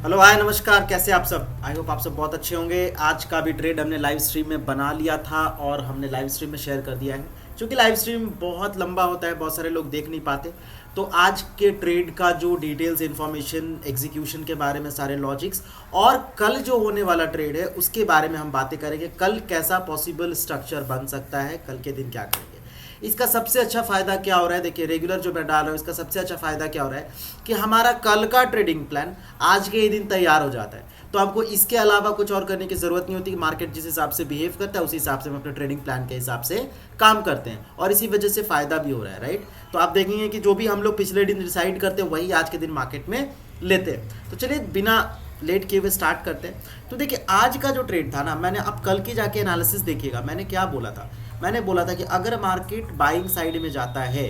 Hello hi नमस्कार, कैसे आप सब। आई होप आप सब बहुत अच्छे होंगे। आज का भी ट्रेड हमने लाइव स्ट्रीम में बना लिया था और हमने लाइव स्ट्रीम में शेयर कर दिया है। क्योंकि लाइव स्ट्रीम बहुत लंबा होता है, बहुत सारे लोग देख नहीं पाते। तो आज के ट्रेड का जो डिटेल्स इन्फॉर्मेशन, एग्जीक्यूशन के बारे में सारे लॉजिक्स और कल जो होने वाला ट्रेड है उसके बारे में हम बातें करेंगे। कल कैसा पॉसिबल स्ट्रक्चर बन सकता है, कल के दिन क्या करेंगे। इसका सबसे अच्छा फ़ायदा क्या हो रहा है, देखिए रेगुलर जो मैं डाल रहा हूँ इसका सबसे अच्छा फ़ायदा क्या हो रहा है कि हमारा कल का ट्रेडिंग प्लान आज के ही दिन तैयार हो जाता है। तो आपको इसके अलावा कुछ और करने की ज़रूरत नहीं होती कि मार्केट जिस हिसाब से बिहेव करता है उसी हिसाब से हम अपने ट्रेडिंग प्लान के हिसाब से काम करते हैं और इसी वजह से फ़ायदा भी हो रहा है, राइट। तो आप देखेंगे कि जो भी हम लोग पिछले दिन डिसाइड करते हैं वही आज के दिन मार्केट में लेते हैं। तो चलिए बिना लेट किए हुए स्टार्ट करते हैं। तो देखिए आज का जो ट्रेड था ना, मैंने अब कल की जाके एनालिसिस देखिएगा। मैंने क्या बोला था, मैंने बोला था कि अगर मार्केट बाइंग साइड में जाता है,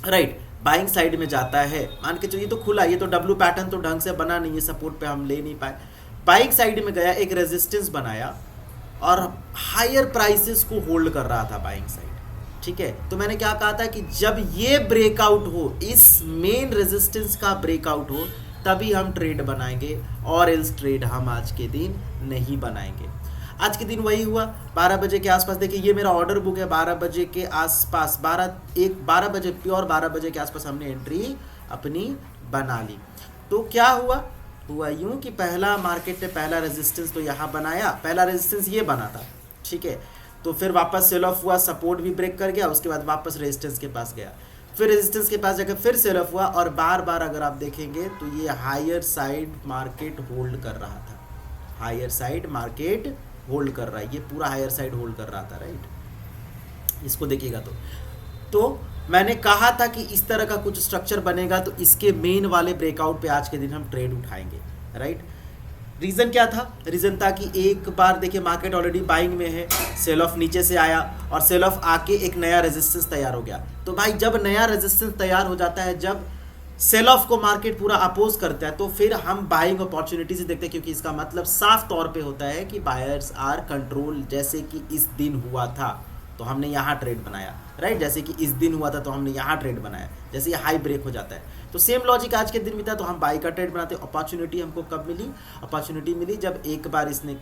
राइट, बाइंग साइड में जाता है, मान के चलिए तो खुला, ये तो डब्ल्यू पैटर्न तो ढंग से बना नहीं है, सपोर्ट पे हम ले नहीं पाए। बाइंग साइड में गया, एक रेजिस्टेंस बनाया और हायर प्राइसेस को होल्ड कर रहा था बाइंग साइड, ठीक है। तो मैंने क्या कहा था कि जब ये ब्रेकआउट हो, इस मेन रेजिस्टेंस का ब्रेकआउट हो, तभी हम ट्रेड बनाएंगे और इस ट्रेड हम आज के दिन नहीं बनाएंगे। आज के दिन वही हुआ। 12 बजे के आसपास, देखिए ये मेरा ऑर्डर बुक है, 12 बजे के आसपास, 12 बजे प्योर 12 बजे के आसपास हमने एंट्री अपनी बना ली। तो क्या हुआ यूं कि पहला मार्केट ने पहला रेजिस्टेंस तो यहाँ बनाया, पहला रेजिस्टेंस ये बना था, ठीक है। तो फिर वापस सेल ऑफ हुआ, सपोर्ट भी ब्रेक कर गया, उसके बाद वापस रेजिस्टेंस के पास गया, फिर रेजिस्टेंस के पास जाकर फिर सेल ऑफ हुआ और बार बार अगर आप देखेंगे तो ये हायर साइड मार्केट होल्ड कर रहा था, हायर साइड मार्केट होल्ड कर रहा है, ये पूरा हायर साइड होल्ड कर रहा था, राइट। इसको देखिएगा तो मैंने कहा था कि इस तरह का कुछ स्ट्रक्चर बनेगा तो इसके मेन वाले ब्रेकआउट पे आज के दिन हम ट्रेड उठाएंगे, राइट। रीज़न क्या था, रीज़न था कि एक बार देखिए मार्केट ऑलरेडी बाइंग में है, सेल ऑफ नीचे से आया और सेल ऑफ आके एक नया रेजिस्टेंस तैयार हो गया। तो भाई जब नया रेजिस्टेंस तैयार हो जाता है, जब सेल ऑफ को मार्केट पूरा अपोज करता है, तो फिर हम बाइंग अपॉर्चुनिटी से देखते हैं, क्योंकि इसका मतलब साफ तौर पे होता है कि बायर्स आर कंट्रोल। जैसे कि इस दिन हुआ था तो हमने यहाँ ट्रेड बनाया, राइट, जैसे कि इस दिन हुआ था तो हमने यहाँ ट्रेड बनाया, जैसे ये हाई ब्रेक हो जाता है। तो सेम लॉजिक आज के दिन भी था, तो हम बाई का ट्रेड बनाते। अपॉर्चुनिटी हमको कब मिली, अपॉर्चुनिटी मिली जब एक बार इसने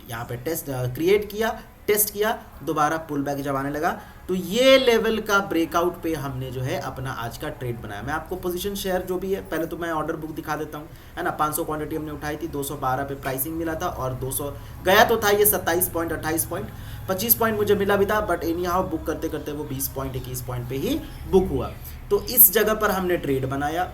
यहाँ पे टेस्ट क्रिएट किया, टेस्ट किया, दोबारा पुल बैक जब आने लगा, तो ये लेवल का ब्रेकआउट पे हमने जो है अपना आज का ट्रेड बनाया। मैं आपको पोजीशन शेयर जो भी है, पहले तो मैं ऑर्डर बुक दिखा देता हूँ, है ना। 500 क्वांटिटी हमने उठाई थी, 212 पे प्राइसिंग मिला था और 200 गया तो था ये 27 पॉइंट, 28 पॉइंट, 25 पॉइंट मुझे मिला भी था, बट एनी हाउ बुक करते करते वो 20 पॉइंट 21 पॉइंट पे ही बुक हुआ। तो इस जगह पर हमने ट्रेड बनाया,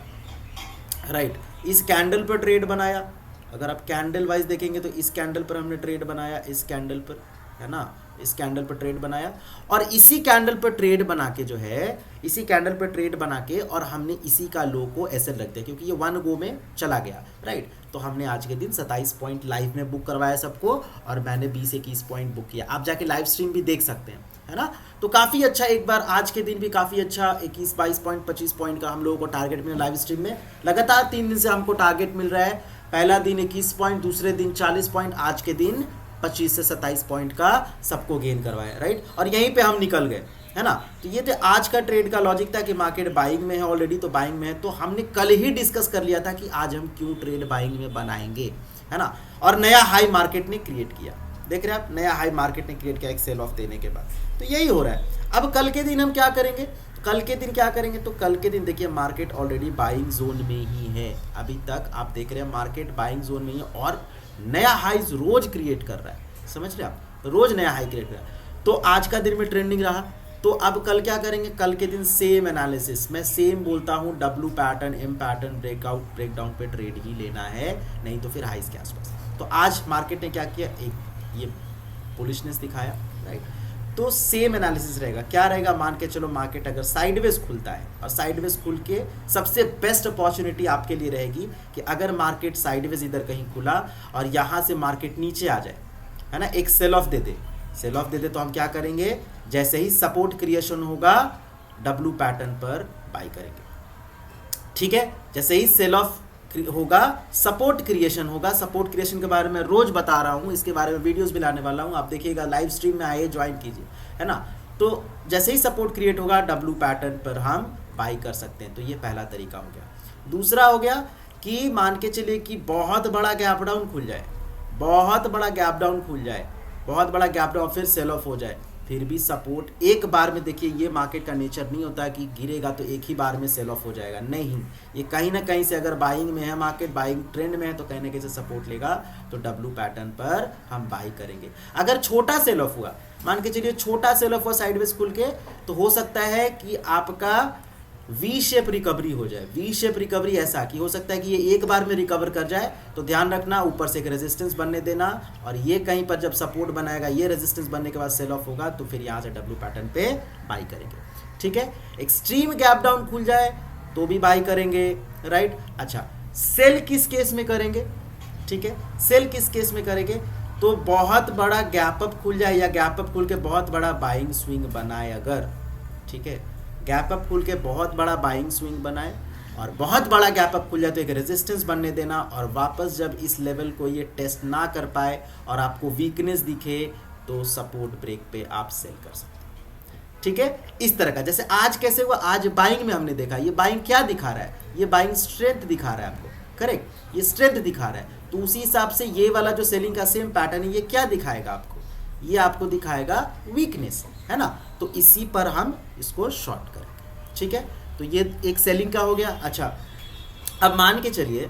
राइट, इस कैंडल पर ट्रेड बनाया। अगर आप कैंडल वाइज देखेंगे तो इस कैंडल पर हमने ट्रेड बनाया, इस कैंडल पर, है ना, इस कैंडल पर ट्रेड बनाया और इसी कैंडल पर ट्रेड बना के जो है, इसी कैंडल पर ट्रेड बना के और हमने इसी का लो को ऐसे रख दिया, क्योंकि ये वन गो में चला गया, राइट। तो हमने आज के दिन 27 पॉइंट लाइव में बुक करवाया सबको और मैंने 20-21 पॉइंट बुक किया। आप जाके लाइव स्ट्रीम भी देख सकते हैं, है ना। तो काफ़ी अच्छा, एक बार आज के दिन भी काफ़ी अच्छा 21-22 पॉइंट 25 पॉइंट का हम लोगों को टारगेट मिला लाइव स्ट्रीम में। लगातार 3 दिन से हमको टारगेट मिल रहा है। पहला दिन 21 पॉइंट, दूसरे दिन 40 पॉइंट, आज के दिन 25 से 27 पॉइंट का सबको गेन करवाया, राइट। और यहीं पे हम निकल गए, है ना। तो ये थे आज का ट्रेड का लॉजिक था कि मार्केट बाइंग में है ऑलरेडी, तो बाइंग में है तो हमने कल ही डिस्कस कर लिया था कि आज हम क्यों ट्रेड बाइंग में बनाएंगे, है ना। और नया हाई मार्केट ने क्रिएट किया, देख रहे हैं आप, नया हाई मार्केट ने क्रिएट किया एक सेल ऑफ देने के बाद। तो यही हो रहा है। अब कल के दिन हम क्या करेंगे, कल के दिन क्या करेंगे, तो कल के दिन देखिए मार्केट ऑलरेडी बाइंग जोन में ही है। अभी तक आप देख रहे हैं मार्केट बाइंग जोन में ही है और नया हाईज रोज क्रिएट कर रहा है, समझ रहे हैं आप, रोज नया हाई क्रिएट कर रहा है। तो आज का दिन में ट्रेंडिंग रहा। तो अब कल क्या करेंगे, कल के दिन सेम एनालिसिस, मैं सेम बोलता हूँ, W pattern, M pattern, breakout, breakdown पे ट्रेड ही लेना है, नहीं तो फिर हाईज के आसपास। तो आज मार्केट ने क्या किया, एक ये बुलिशनेस दिखाया, राइट। तो सेम एनालिसिस रहेगा, क्या रहेगा, मान के चलो मार्केट अगर साइडवेज खुलता है और साइडवेज खुल के सबसे बेस्ट अपॉर्चुनिटी आपके लिए रहेगी कि अगर मार्केट साइडवेज इधर कहीं खुला और यहाँ से मार्केट नीचे आ जाए, है ना, एक सेल ऑफ दे दे, सेल ऑफ दे दे, तो हम क्या करेंगे, जैसे ही सपोर्ट क्रिएशन होगा डब्ल्यू पैटर्न पर बाई करेंगे, ठीक है। जैसे ही सेल ऑफ होगा, सपोर्ट क्रिएशन होगा, सपोर्ट क्रिएशन के बारे में रोज बता रहा हूँ, इसके बारे में वीडियोस भी लाने वाला हूँ, आप देखिएगा, लाइव स्ट्रीम में आइए, ज्वाइन कीजिए, है ना। तो जैसे ही सपोर्ट क्रिएट होगा डब्ल्यू पैटर्न पर हम बाई कर सकते हैं। तो ये पहला तरीका हो गया। दूसरा हो गया कि मान के चलिए कि बहुत बड़ा गैप डाउन खुल जाए, बहुत बड़ा गैप डाउन खुल जाए, बहुत बड़ा गैप डाउन फिर सेल ऑफ हो जाए, फिर भी सपोर्ट एक बार में, देखिए ये मार्केट का नेचर नहीं होता कि गिरेगा तो एक ही बार में सेल ऑफ हो जाएगा, नहीं, ये कहीं ना कहीं से अगर बाइंग में है मार्केट, बाइंग ट्रेंड में है तो कहीं ना कहीं से सपोर्ट लेगा, तो डब्ल्यू पैटर्न पर हम बाई करेंगे। अगर छोटा सेल ऑफ हुआ, मान के चलिए छोटा सेल ऑफ हुआ साइडवेज खुल के, तो हो सकता है कि आपका वी शेप रिकवरी हो जाए। वी शेप रिकवरी ऐसा कि हो सकता है कि ये एक बार में रिकवर कर जाए, तो ध्यान रखना ऊपर से एक रेजिस्टेंस बनने देना, और ये कहीं पर जब सपोर्ट बनाएगा, ये रेजिस्टेंस बनने के बाद सेल ऑफ होगा, तो फिर यहाँ से डब्ल्यू पैटर्न पे बाई करेंगे, ठीक है। एक्सट्रीम गैप डाउन खुल जाए तो भी बाई करेंगे, राइट। अच्छा, सेल किस केस में करेंगे, ठीक है, सेल किस केस में करेंगे, तो बहुत बड़ा गैप अप खुल जाए या गैप अप खुल के बहुत बड़ा बाइंग स्विंग बनाए अगर, ठीक है, गैप अप खुल के बहुत बड़ा बाइंग स्विंग बनाए और बहुत बड़ा गैप अप खुल जाए तो एक रेजिस्टेंस बनने देना, और वापस जब इस लेवल को ये टेस्ट ना कर पाए और आपको वीकनेस दिखे तो सपोर्ट ब्रेक पे आप सेल कर सकते हैं, ठीक है। इस तरह का, जैसे आज कैसे हुआ, आज बाइंग में हमने देखा, ये बाइंग क्या दिखा रहा है, ये बाइंग स्ट्रेंथ दिखा रहा है आपको, करेक्ट, ये स्ट्रेंथ दिखा रहा है, तो उसी हिसाब से ये वाला जो सेलिंग का सेम पैटर्न है, ये क्या दिखाएगा आपको, ये आपको दिखाएगा वीकनेस, है ना, तो इसी पर हम इसको शॉर्ट करेंगे, ठीक है। तो ये एक सेलिंग का हो गया। अच्छा, अब मान के चलिए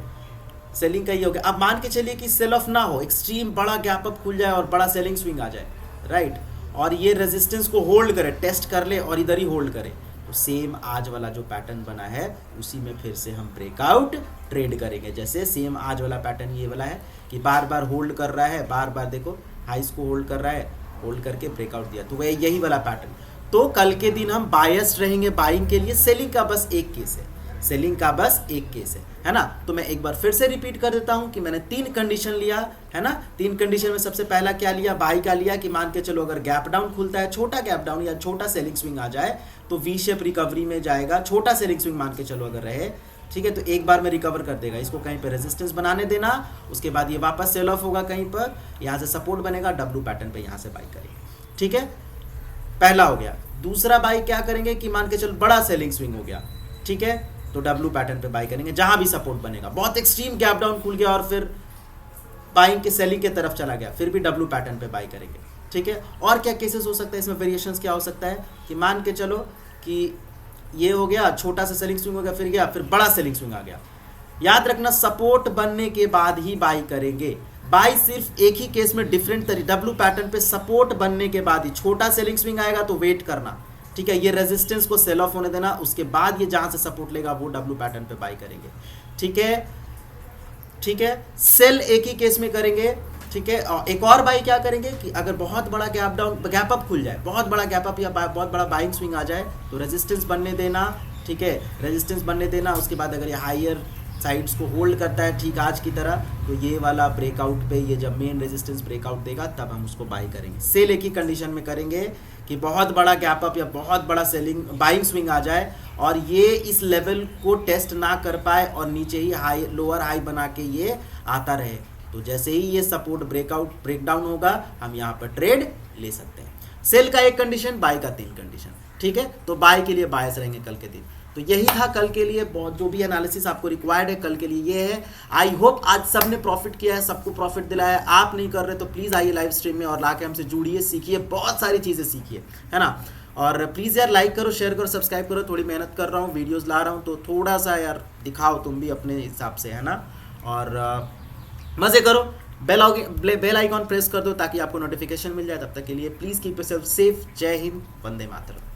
सेलिंग का ये हो गया, अब मान के चलिए कि सेल ऑफ ना हो, एक्सट्रीम बड़ा गैप अप खुल जाए और बड़ा सेलिंग स्विंग आ जाए, राइट, और ये रेजिस्टेंस को होल्ड करे, टेस्ट कर ले और इधर ही होल्ड करे, तो सेम आज वाला जो पैटर्न बना है उसी में फिर से हम ब्रेकआउट ट्रेड करेंगे। जैसे सेम आज वाला पैटर्न ये वाला है कि बार बार होल्ड कर रहा है, बार बार देखो हाइस को होल्ड कर रहा है, होल्ड करके ब्रेकआउट दिया, तो वह यही वाला पैटर्न। तो कल के दिन हम बायस्ड रहेंगे बाइंग के लिए। सेलिंग का बस एक केस है, सेलिंग का बस एक केस है ना। तो मैं एक बार फिर से रिपीट कर देता हूं कि मैंने 3 कंडीशन लिया है ना। 3 कंडीशन में सबसे पहला क्या लिया, बाई का लिया कि मान के चलो अगर गैप डाउन खुलता है, छोटा गैप डाउन या छोटा सेलिंग स्विंग आ जाए तो वी शेप रिकवरी में जाएगा। छोटा सेलिंग स्विंग मान के चलो अगर रहे, ठीक है, तो एक बार में रिकवर कर देगा, इसको कहीं पे रेजिस्टेंस बनाने देना, उसके बाद ये वापस सेल ऑफ होगा कहीं पर, यहाँ से सपोर्ट बनेगा, डब्ल्यू पैटर्न पे यहाँ से बाई करेंगे, ठीक है, पहला हो गया। दूसरा बाई क्या करेंगे कि मान के चलो बड़ा सेलिंग स्विंग हो गया, ठीक है, तो डब्ल्यू पैटर्न पे बाई करेंगे, जहां भी सपोर्ट बनेगा। बहुत एक्सट्रीम गैप डाउन खुल गया और फिर बाइंग के सेलिंग के तरफ चला गया, फिर भी डब्ल्यू पैटर्न पे बाई करेंगे, ठीक है। और क्या केसेस हो सकता है इसमें, वेरिएशंस क्या हो सकता है कि मान के चलो कि ये हो गया, छोटा सा सेलिंग स्विंग हो गया, फिर गया, फिर बड़ा सेलिंग स्विंग आ गया। याद रखना सपोर्ट बनने के बाद ही बाई करेंगे। बाई सिर्फ एक ही केस में डिफरेंट तरीके, डब्ल्यू पैटर्न पे सपोर्ट बनने के बाद ही, छोटा सेलिंग स्विंग आएगा तो वेट करना, ठीक है, ये रेजिस्टेंस को सेल ऑफ होने देना, उसके बाद ये जहां से सपोर्ट लेगा वो डब्ल्यू पैटर्न पे बाई करेंगे, ठीक है, ठीक है। सेल एक ही केस में करेंगे, ठीक है। और एक और बाई क्या करेंगे कि अगर बहुत बड़ा गैप डाउन, गैप अप खुल जाए, बहुत बड़ा गैप अप या बहुत बड़ा बाइंग स्विंग आ जाए तो रेजिस्टेंस बनने देना, ठीक है, रेजिस्टेंस बनने देना, उसके बाद अगर ये हायर साइड्स को होल्ड करता है ठीक आज की तरह, तो ये वाला ब्रेकआउट पे, ये जब मेन रेजिस्टेंस ब्रेकआउट देगा तब हम उसको बाई करेंगे। सेल एक ही कंडीशन में करेंगे कि बहुत बड़ा गैप अप या बहुत बड़ा सेलिंग बाइंग स्विंग आ जाए और ये इस लेवल को टेस्ट ना कर पाए और नीचे ही हाई लोअर हाई बना के ये आता रहे, तो जैसे ही ये सपोर्ट ब्रेकडाउन होगा हम यहाँ पर ट्रेड ले सकते हैं। सेल का एक कंडीशन, बाई का 3 कंडीशन, ठीक है। तो बाई के लिए बायस रहेंगे कल के दिन। तो यही था कल के लिए, बहुत जो भी एनालिसिस आपको रिक्वायर्ड है कल के लिए ये है। आई होप आज सबने प्रॉफिट किया है, सबको प्रॉफिट दिलाया है। आप नहीं कर रहे तो प्लीज़ आइए लाइव स्ट्रीम में और लाके हमसे जुड़िए, सीखिए, बहुत सारी चीज़ें सीखिए, है ना। और प्लीज़ यार लाइक करो, शेयर करो, सब्सक्राइब करो। थोड़ी मेहनत कर रहा हूँ, वीडियोज़ ला रहा हूँ, तो थोड़ा सा यार दिखाओ तुम भी अपने हिसाब से, है ना। और मज़े करो, बेल आइकॉन प्रेस कर दो ताकि आपको नोटिफिकेशन मिल जाए। तब तक के लिए प्लीज़ कीप योरसेल्फ सेफ। जय हिंद, वंदे मातरम।